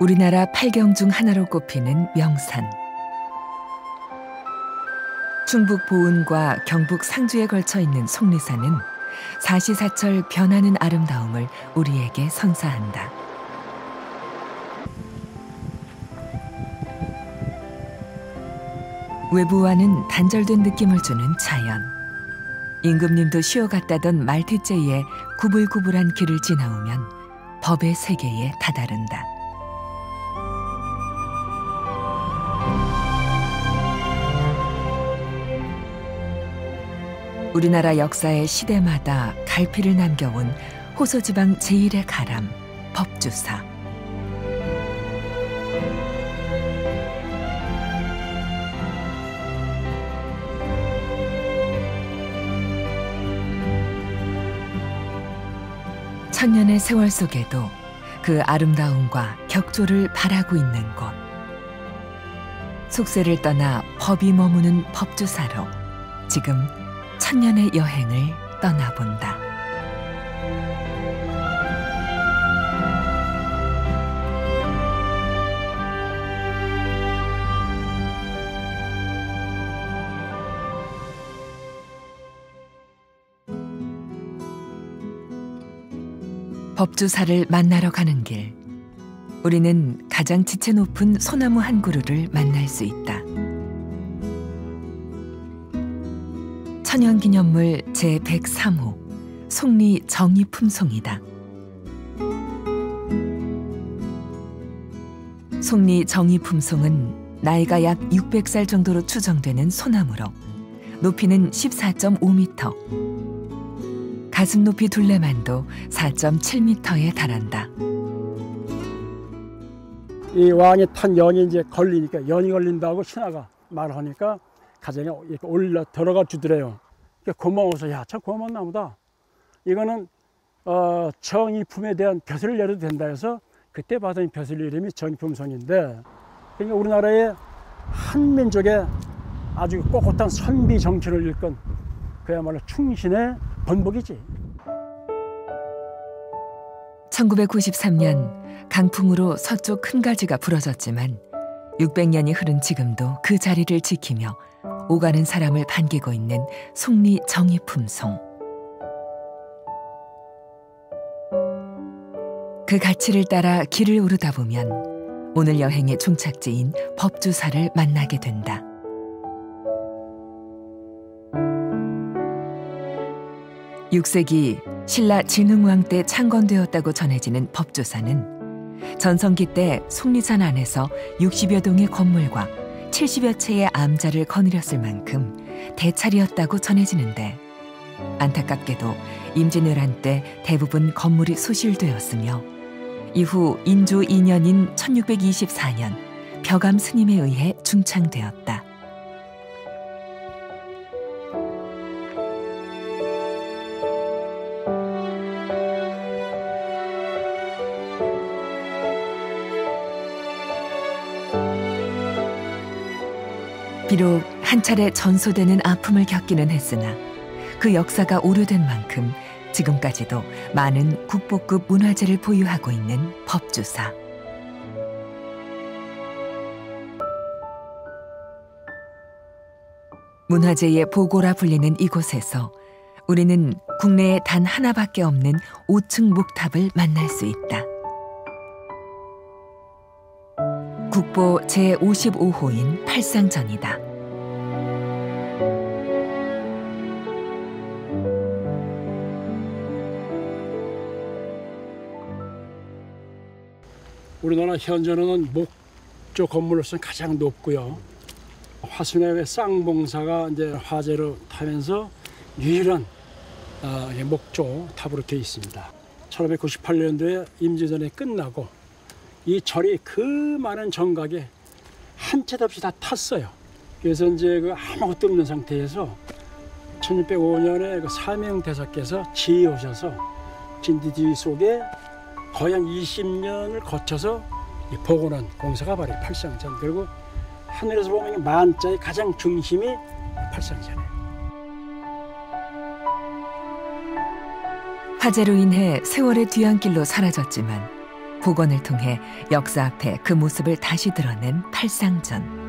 우리나라 8경 중 하나로 꼽히는 명산. 충북 보은과 경북 상주에 걸쳐 있는 속리산은 사시사철 변하는 아름다움을 우리에게 선사한다. 외부와는 단절된 느낌을 주는 자연. 임금님도 쉬어갔다던 말티제이의 구불구불한 길을 지나오면 법의 세계에 다다른다. 우리나라 역사의 시대마다 갈피를 남겨온 호서지방 제1의 가람, 법주사. 천년의 세월 속에도 그 아름다움과 격조를 바라고 있는 곳. 속세를 떠나 법이 머무는 법주사로 지금 천년의 여행을 떠나본다. 법주사를 만나러 가는 길, 우리는 가장 지체 높은 소나무 한 그루를 만날 수 있다. 천연기념물 제103호 속리 정의품송이다. 속리 정의품송은 나이가 약 600살 정도로 추정되는 소나무로 높이는 14.5m, 가슴 높이 둘레만도 4.7m에 달한다. 이 왕이 탄 연이 이제 걸리니까, 연이 걸린다고 신하가 말하니까 가정에 이렇게 올라 들어가 주더래요. 고마워서, 야, 참 고마운 나무다. 이거는 정의품에 대한 벼슬을 내려도 된다 해서 그때 받은 벼슬 이름이 정의품송인데, 그러니까 우리나라의 한민족의 아주 꼿꼿한 선비 정치를 일군 그야말로 충신의 번복이지. 1993년 강풍으로 서쪽 큰 가지가 부러졌지만 600년이 흐른 지금도 그 자리를 지키며 오가는 사람을 반기고 있는 속리 정의품송. 그 가치를 따라 길을 오르다 보면 오늘 여행의 종착지인 법주사를 만나게 된다. (6세기) 신라 진흥왕 때 창건되었다고 전해지는 법주사는 전성기 때 속리산 안에서 60여 동의 건물과 70여 채의 암자를 거느렸을 만큼 대찰이었다고 전해지는데, 안타깝게도 임진왜란 때 대부분 건물이 소실되었으며 이후 인조 2년인 1624년 벽암 스님에 의해 중창되었다. 비록 한 차례 전소되는 아픔을 겪기는 했으나 그 역사가 오래된 만큼 지금까지도 많은 국보급 문화재를 보유하고 있는 법주사. 문화재의 보고라 불리는 이곳에서 우리는 국내에 단 하나밖에 없는 5층 목탑을 만날 수 있다. 국보 제55호인 팔상전이다. 우리나라 현존하는 목조 건물로서는 가장 높고요. 화순의 쌍봉사가 이제 화재로 타면서 유일한 목조 탑으로 되어 있습니다. 1598년도에 임진왜란이 끝나고 이 절이 그 많은 정각에 한 채도 없이 다 탔어요. 그래서 이제 아무것도 없는 상태에서 1605년에 사명대사께서 지혜오셔서 진디지 속에 거의 한 20년을 거쳐서 복원한 공사가 바로 팔상전. 그리고 하늘에서 보면 만자의 가장 중심이 팔상전이에요. 화재로 인해 세월의 뒤안길로 사라졌지만 복원을 통해 역사 앞에 그 모습을 다시 드러낸 팔상전.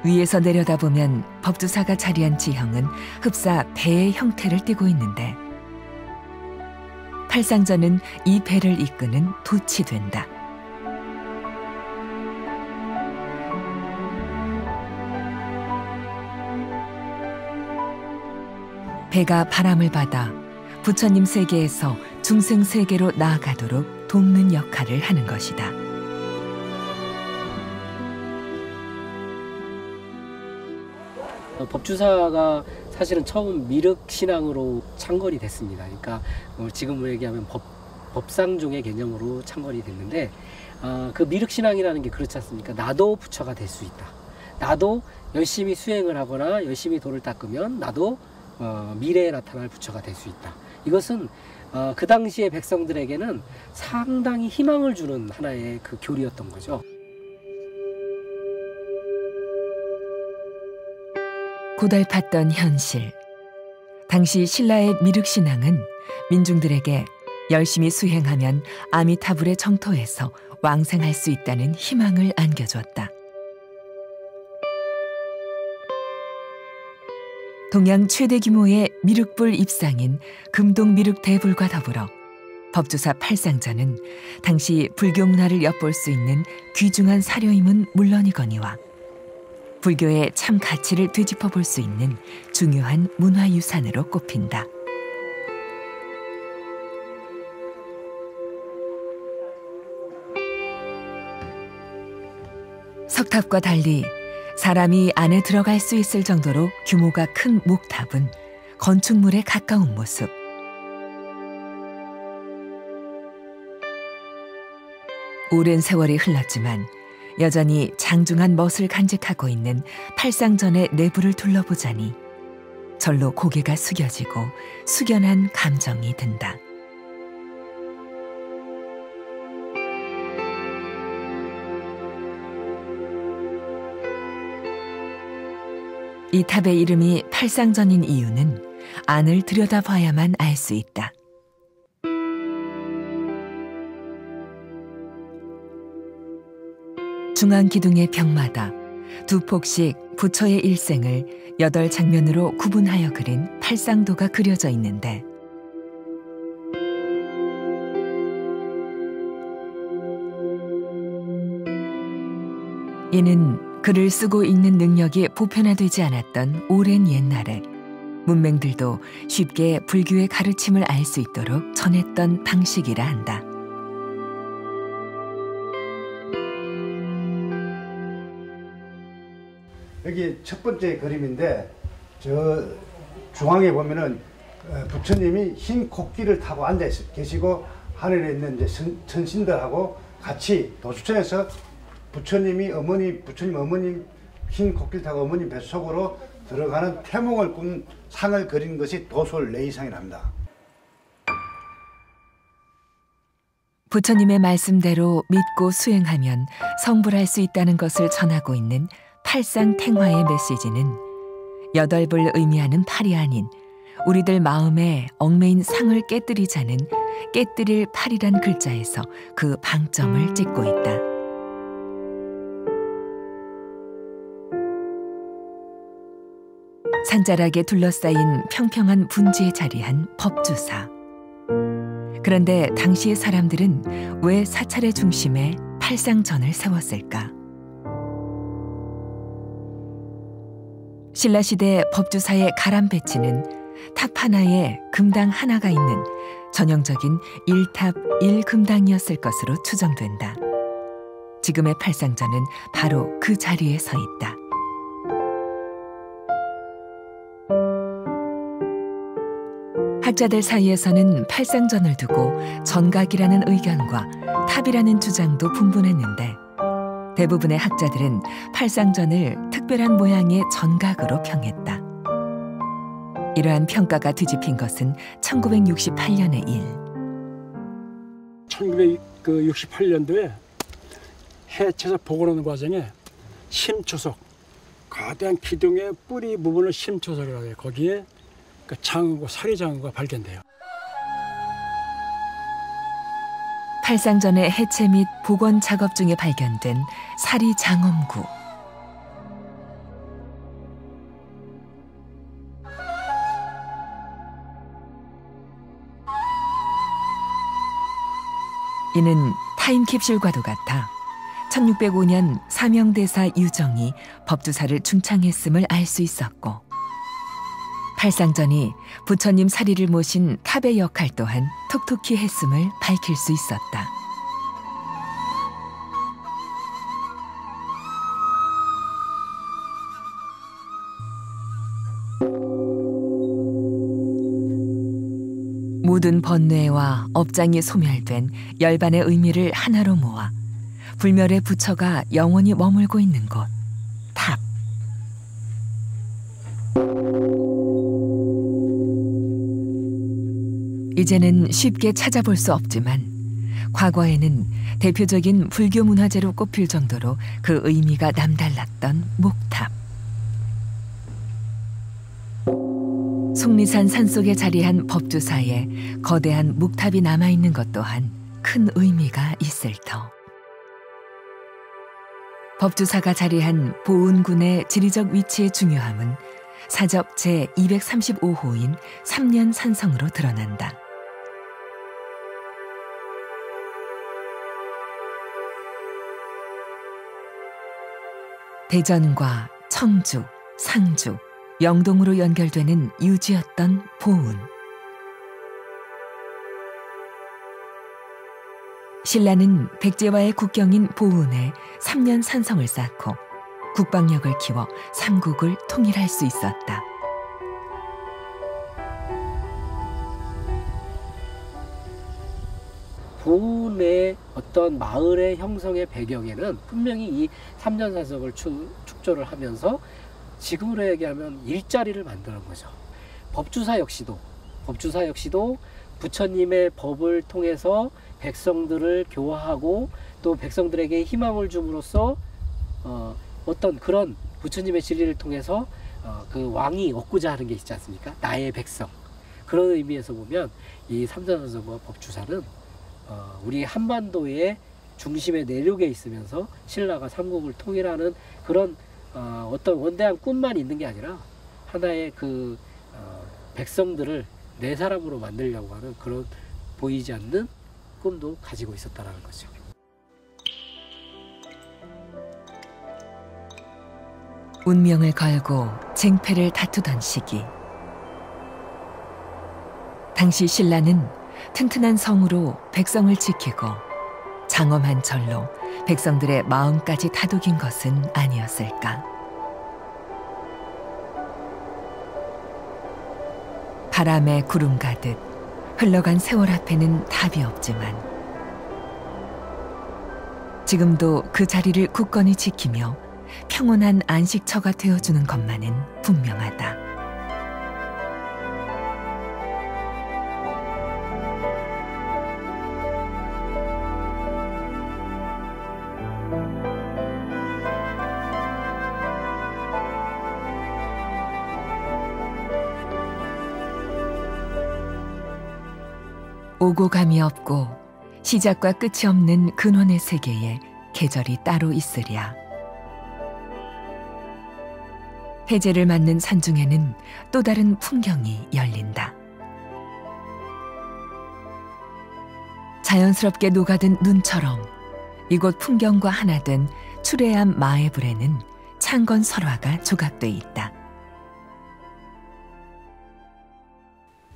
위에서 내려다보면 법주사가 자리한 지형은 흡사 배의 형태를 띠고 있는데 팔상전은 이 배를 이끄는 돛이 된다. 배가 바람을 받아 부처님 세계에서 중생 세계로 나아가도록 돕는 역할을 하는 것이다. 법주사가 사실은 처음 미륵신앙으로 창궐이 됐습니다. 그러니까 지금으로 얘기하면 법상종의 개념으로 창궐이 됐는데 그 미륵신앙이라는 게 그렇지 않습니까? 나도 부처가 될 수 있다. 나도 열심히 수행을 하거나 열심히 도를 닦으면 나도 미래에 나타날 부처가 될 수 있다. 이것은 그 당시의 백성들에게는 상당히 희망을 주는 하나의 그 교리였던 거죠. 고달팠던 현실. 당시 신라의 미륵신앙은 민중들에게 열심히 수행하면 아미타불의 정토에서 왕생할 수 있다는 희망을 안겨주었다. 동양 최대 규모의 미륵불 입상인 금동미륵대불과 더불어 법주사 팔상전은 당시 불교 문화를 엿볼 수 있는 귀중한 사료임은 물론이거니와 불교의 참 가치를 되짚어 볼 수 있는 중요한 문화유산으로 꼽힌다. 석탑과 달리 사람이 안에 들어갈 수 있을 정도로 규모가 큰 목탑은 건축물에 가까운 모습. 오랜 세월이 흘렀지만 여전히 장중한 멋을 간직하고 있는 팔상전의 내부를 둘러보자니 절로 고개가 숙여지고 숙연한 감정이 든다. 이 탑의 이름이 팔상전인 이유는 안을 들여다봐야만 알 수 있다. 중앙 기둥의 벽마다 두 폭씩 부처의 일생을 8장면으로 구분하여 그린 팔상도가 그려져 있는데 이는 글을 쓰고 읽는 능력이 보편화되지 않았던 오랜 옛날에 문맹들도 쉽게 불교의 가르침을 알 수 있도록 전했던 방식이라 한다. 여기 첫 번째 그림인데 저 중앙에 보면은 부처님이 흰 코끼리를 타고 앉아 계시고 하늘에 있는 이제 천신들하고 같이 도수천에서 부처님 어머님 흰 코끼리 타고 어머님 뱃속으로 들어가는 태몽을 꾼 상을 그린 것이 도솔 레이상이랍니다. 부처님의 말씀대로 믿고 수행하면 성불할 수 있다는 것을 전하고 있는 팔상탱화의 메시지는 8불 의미하는 팔이 아닌 우리들 마음에 얽매인 상을 깨뜨리자는 깨뜨릴 팔이란 글자에서 그 방점을 찍고 있다. 산자락에 둘러싸인 평평한 분지에 자리한 법주사. 그런데 당시의 사람들은 왜 사찰의 중심에 팔상전을 세웠을까? 신라시대 법주사의 가람 배치는 탑 하나에 금당 하나가 있는 전형적인 1탑 1금당이었을 것으로 추정된다. 지금의 팔상전은 바로 그 자리에 서 있다. 학자들 사이에서는 팔상전을 두고 전각이라는 의견과 탑이라는 주장도 분분했는데 대부분의 학자들은 팔상전을 특별한 모양의 전각으로 평했다. 이러한 평가가 뒤집힌 것은 1968년의 일. 1968년도에 해체에서 복원하는 과정에 심초석, 거대한 기둥의 뿌리 부분을 심초석이라고 해요. 거기에 사리 장구가 발견돼요. 팔상전의 해체 및 복원 작업 중에 발견된 사리 장엄구. 이는 타임캡슐과도 같아 1605년 사명대사 유정이 법두사를 중창했음을 알 수 있었고, 팔상전이 부처님 사리를 모신 탑의 역할 또한 톡톡히 했음을 밝힐 수 있었다. 모든 번뇌와 업장이 소멸된 열반의 의미를 하나로 모아 불멸의 부처가 영원히 머물고 있는 곳, 탑. 이제는 쉽게 찾아볼 수 없지만 과거에는 대표적인 불교 문화재로 꼽힐 정도로 그 의미가 남달랐던 목탑. 속리산 산속에 자리한 법주사에 거대한 목탑이 남아있는 것 또한 큰 의미가 있을 터. 법주사가 자리한 보은군의 지리적 위치의 중요함은 사적 제235호인 3년 산성으로 드러난다. 대전과 청주, 상주, 영동으로 연결되는 유지였던 보은. 신라는 백제와의 국경인 보은에 3년 산성을 쌓고 국방력을 키워 삼국을 통일할 수 있었다. 보은의 어떤 마을의 형성의 배경에는 분명히 이 3년 산성을 축조를 하면서 지금으로 얘기하면 일자리를 만드는 거죠. 법주사 역시도 부처님의 법을 통해서 백성들을 교화하고 또 백성들에게 희망을 줌으로써 어떤 그런 부처님의 진리를 통해서 그 왕이 얻고자 하는 게 있지 않습니까? 나의 백성. 그런 의미에서 보면 이 삼전산성과 법주사는 우리 한반도의 중심의 내륙에 있으면서 신라가 삼국을 통일하는 그런 어떤 원대한 꿈만 있는 게 아니라 하나의 그 백성들을 내 사람으로 만들려고 하는 그런 보이지 않는 꿈도 가지고 있었다는 거죠. 운명을 걸고 쟁패를 다투던 시기, 당시 신라는 튼튼한 성으로 백성을 지키고 장엄한 절로 백성들의 마음까지 다독인 것은 아니었을까. 바람에 구름 가듯 흘러간 세월 앞에는 답이 없지만 지금도 그 자리를 굳건히 지키며 평온한 안식처가 되어주는 것만은 분명하다. 오고 감이 없고 시작과 끝이 없는 근원의 세계에 계절이 따로 있으랴. 해제를 맞는 산중에는 또 다른 풍경이 열린다. 자연스럽게 녹아든 눈처럼 이곳 풍경과 하나 된 추레암 마애불에는 창건 설화가 조각돼 있다.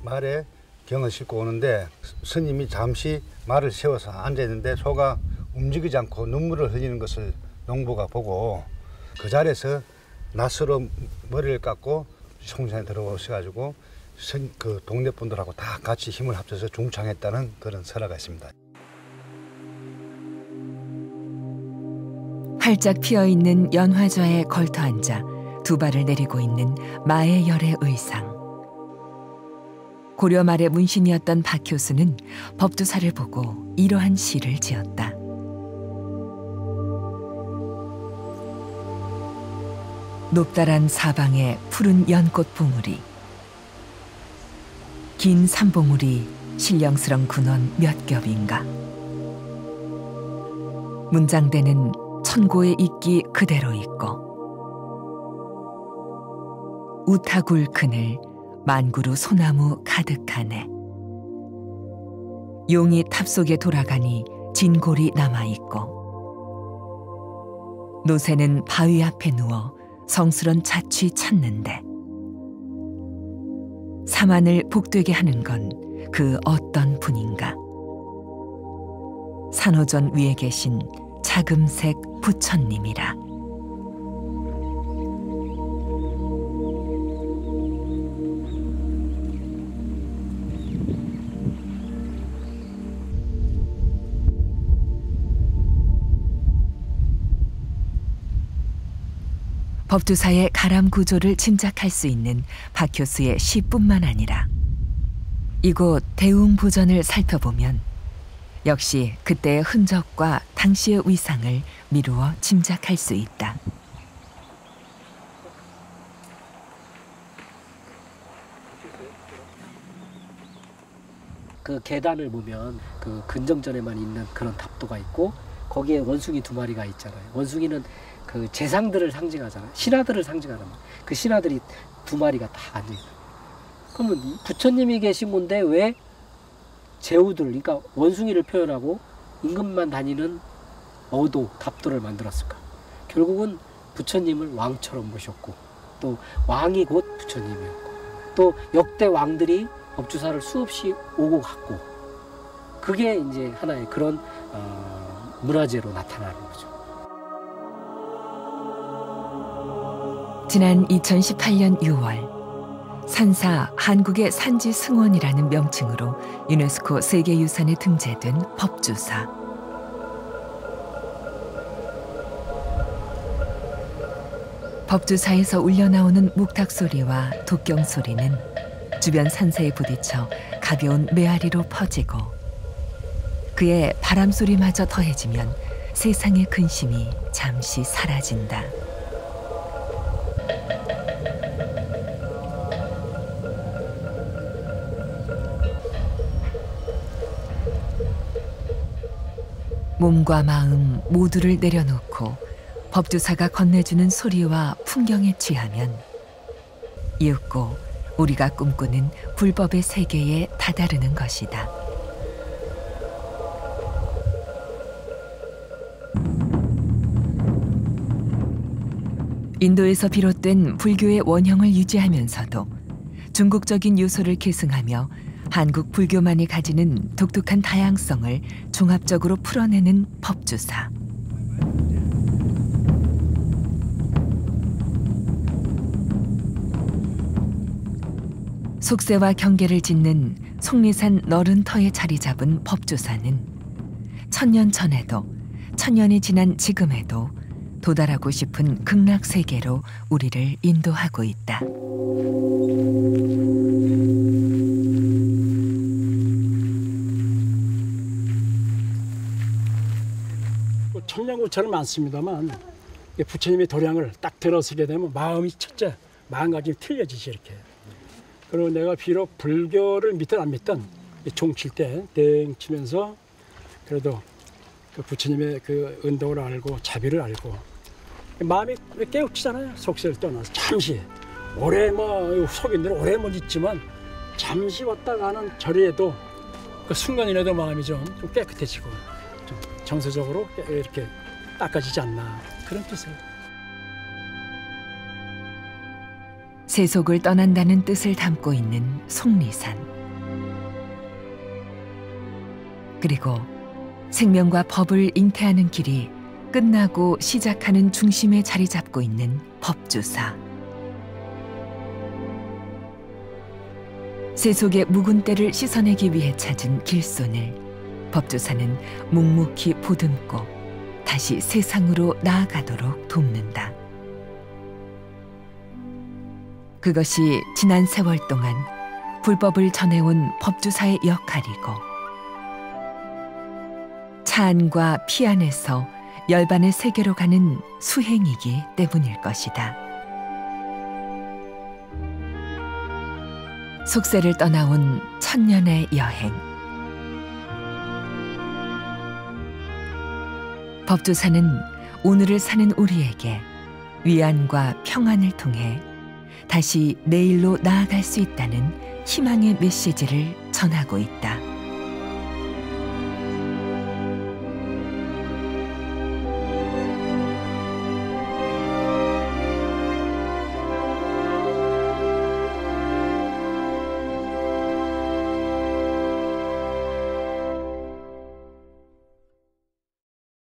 말에 경을 싣고 오는데 스님이 잠시 말을 세워서 앉아있는데 소가 움직이지 않고 눈물을 흘리는 것을 농부가 보고 그 자리에서 낫으로 머리를 깎고 성산에 들어오셔가지고 그 동네 분들하고 다 같이 힘을 합쳐서 중창했다는 그런 설화가 있습니다. 활짝 피어있는 연화좌에 걸터 앉아 두 발을 내리고 있는 마의 열의 의상. 고려 말의 문신이었던 박 교수는 법두사를 보고 이러한 시를 지었다. 높다란 사방에 푸른 연꽃 봉우리, 긴 삼봉우리 신령스런 군원 몇 겹인가. 문장대는 천고의 있기 그대로 있고 우타굴 그늘 만구루 소나무 가득하네. 용이 탑 속에 돌아가니 진골이 남아있고 노새는 바위 앞에 누워 성스런 자취 찾는데 사만을 복되게 하는 건 그 어떤 분인가. 산호전 위에 계신 자금색 부처님이라. 법두사의 가람 구조를 짐작할 수 있는 박 교수의 시뿐만 아니라 이곳 대웅부전을 살펴보면 역시 그때의 흔적과 당시의 위상을 미루어 짐작할 수 있다. 그 계단을 보면 그 근정전에만 있는 그런 답도가 있고 거기에 원숭이 2마리가 있잖아요. 원숭이는 그 재상들을 상징하잖아요. 신하들을 상징하는 그 신하들이 2마리가 다 앉아있어요. 그러면 부처님이 계신 곳인데 왜 제후들, 그러니까 원숭이를 표현하고 임금만 다니는 어도, 답도를 만들었을까? 결국은 부처님을 왕처럼 모셨고 또 왕이 곧 부처님이었고 또 역대 왕들이 법주사를 수없이 오고 갔고 그게 이제 하나의 그런 문화재로 나타나는 거죠. 지난 2018년 6월 산사 한국의 산지 승원이라는 명칭으로 유네스코 세계유산에 등재된 법주사. 법주사에서 울려나오는 목탁 소리와 독경 소리는 주변 산사에 부딪혀 가벼운 메아리로 퍼지고 그의 바람 소리마저 더해지면 세상의 근심이 잠시 사라진다. 몸과 마음 모두를 내려놓고 법주사가 건네주는 소리와 풍경에 취하면 이윽고 우리가 꿈꾸는 불법의 세계에 다다르는 것이다. 인도에서 비롯된 불교의 원형을 유지하면서도 중국적인 요소를 계승하며 한국 불교만이 가지는 독특한 다양성을 종합적으로 풀어내는 법주사. 속세와 경계를 짓는 속리산 너른 터에 자리 잡은 법주사는 1000년 전에도 1000년이 지난 지금에도 도달하고 싶은 극락세계로 우리를 인도하고 있다. 천년고찰은 많습니다만 부처님의 도량을 딱 들어서게 되면 마음이 첫째 마음가짐이 틀려지지 이렇게. 그리고 내가 비록 불교를 믿든 안 믿든 종칠 때 땡 치면서 그래도 그 부처님의 그 은덕을 알고 자비를 알고 마음이 깨우치잖아요. 속세를 떠나서 잠시 오래 속인들은 오래 못 있지만 잠시 왔다 가는 절에도 그 순간이라도 마음이 좀 깨끗해지고 좀 정서적으로 이렇게 닦아지지 않나 그런 뜻이에요. 세속을 떠난다는 뜻을 담고 있는 속리산. 그리고 생명과 법을 잉태하는 길이 끝나고 시작하는 중심에 자리 잡고 있는 법주사. 세속의 묵은 때를 씻어내기 위해 찾은 길손을 법주사는 묵묵히 보듬고 다시 세상으로 나아가도록 돕는다. 그것이 지난 세월 동안 불법을 전해온 법주사의 역할이고 차 안과 피 안에서 열반의 세계로 가는 수행이기 때문일 것이다. 속세를 떠나온 1000년의 여행. 법조사는 오늘을 사는 우리에게 위안과 평안을 통해 다시 내일로 나아갈 수 있다는 희망의 메시지를 전하고 있다.